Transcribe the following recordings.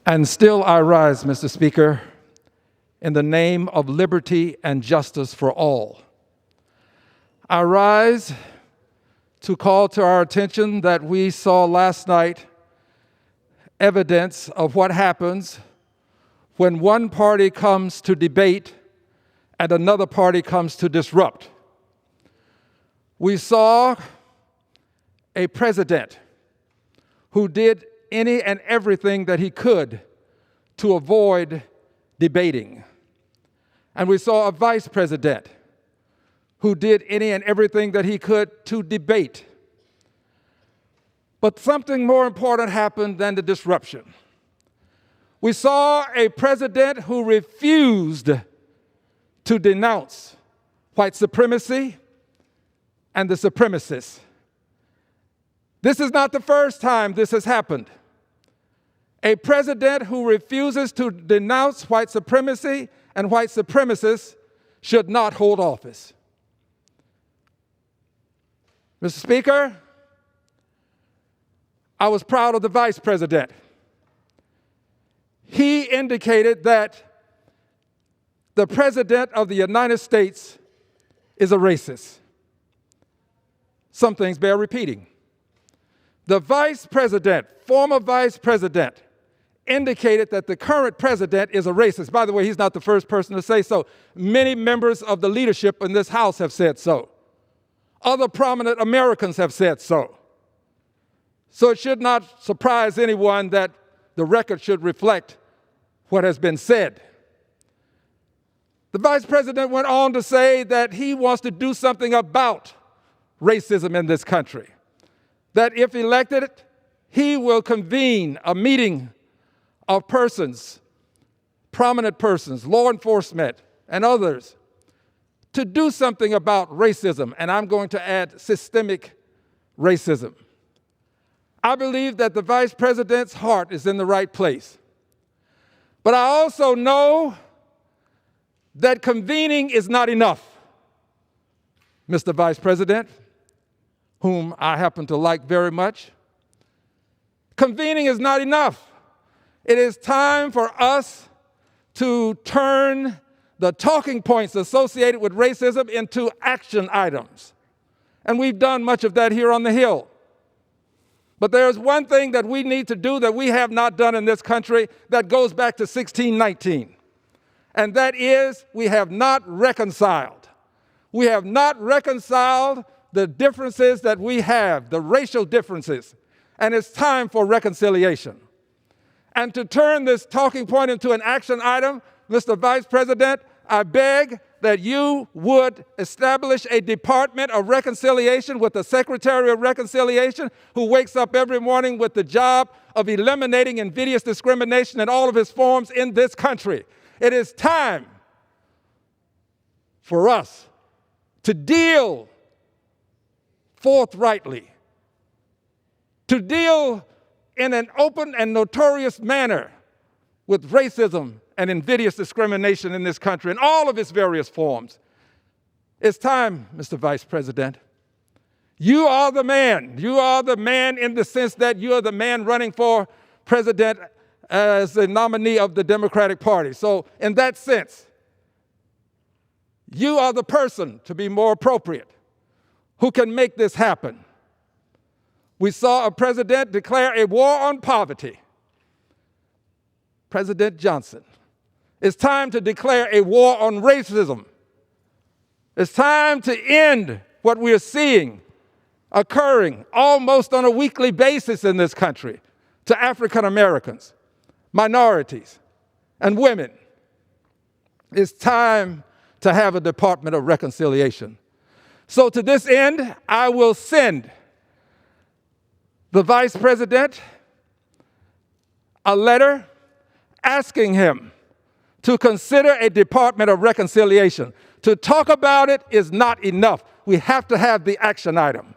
And still I rise, Mr. Speaker, in the name of liberty and justice for all. I rise to call to our attention that we saw last night evidence of what happens when one party comes to debate and another party comes to disrupt. We saw a president who did any and everything that he could to avoid debating. And we saw a vice president who did any and everything that he could to debate. But something more important happened than the disruption. We saw a president who refused to denounce white supremacy and the supremacists. This is not the first time this has happened. A president who refuses to denounce white supremacy and white supremacists should not hold office. Mr. Speaker, I was proud of the vice president. He indicated that the president of the United States is a racist. Some things bear repeating. The vice president, former vice president, indicated that the current president is a racist. By the way, he's not the first person to say so. Many members of the leadership in this House have said so. Other prominent Americans have said so. So it should not surprise anyone that the record should reflect what has been said. The vice president went on to say that he wants to do something about racism in this country. That if elected, he will convene a meeting of persons, prominent persons, law enforcement, and others, to do something about racism, and I'm going to add systemic racism. I believe that the vice president's heart is in the right place. But I also know that convening is not enough. Mr. Vice President, whom I happen to like very much, convening is not enough. It is time for us to turn the talking points associated with racism into action items. And we've done much of that here on the Hill. But there's one thing that we need to do that we have not done in this country that goes back to 1619. And that is, we have not reconciled. We have not reconciled the differences that we have, the racial differences. And it's time for reconciliation. And to turn this talking point into an action item, Mr. Vice President, I beg that you would establish a Department of Reconciliation with the Secretary of Reconciliation who wakes up every morning with the job of eliminating invidious discrimination in all of its forms in this country. It is time for us to deal forthrightly, to deal in an open and notorious manner with racism and invidious discrimination in this country in all of its various forms. It's time, Mr. Vice President. You are the man. You are the man in the sense that you are the man running for president as the nominee of the Democratic Party. So in that sense, you are the person, to be more appropriate, who can make this happen. We saw a president declare a war on poverty. President Johnson. It's time to declare a war on racism. It's time to end what we are seeing occurring almost on a weekly basis in this country to African Americans, minorities, and women. It's time to have a Department of Reconciliation. So to this end, I will send the Vice President a letter asking him to consider a Department of Reconciliation. To talk about it is not enough. We have to have the action item.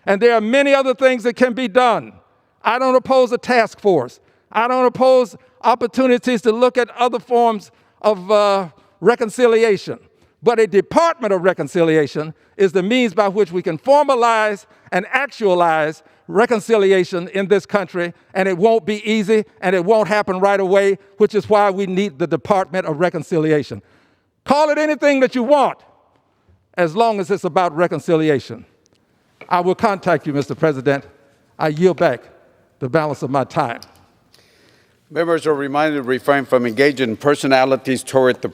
And there are many other things that can be done. I don't oppose a task force. I don't oppose opportunities to look at other forms of reconciliation. But a Department of Reconciliation is the means by which we can formalize and actualize reconciliation in this country, and it won't be easy, and it won't happen right away, which is why we need the Department of Reconciliation. Call it anything that you want, as long as it's about reconciliation. I will contact you, Mr. President. I yield back the balance of my time. Members are reminded to refrain from engaging in personalities toward the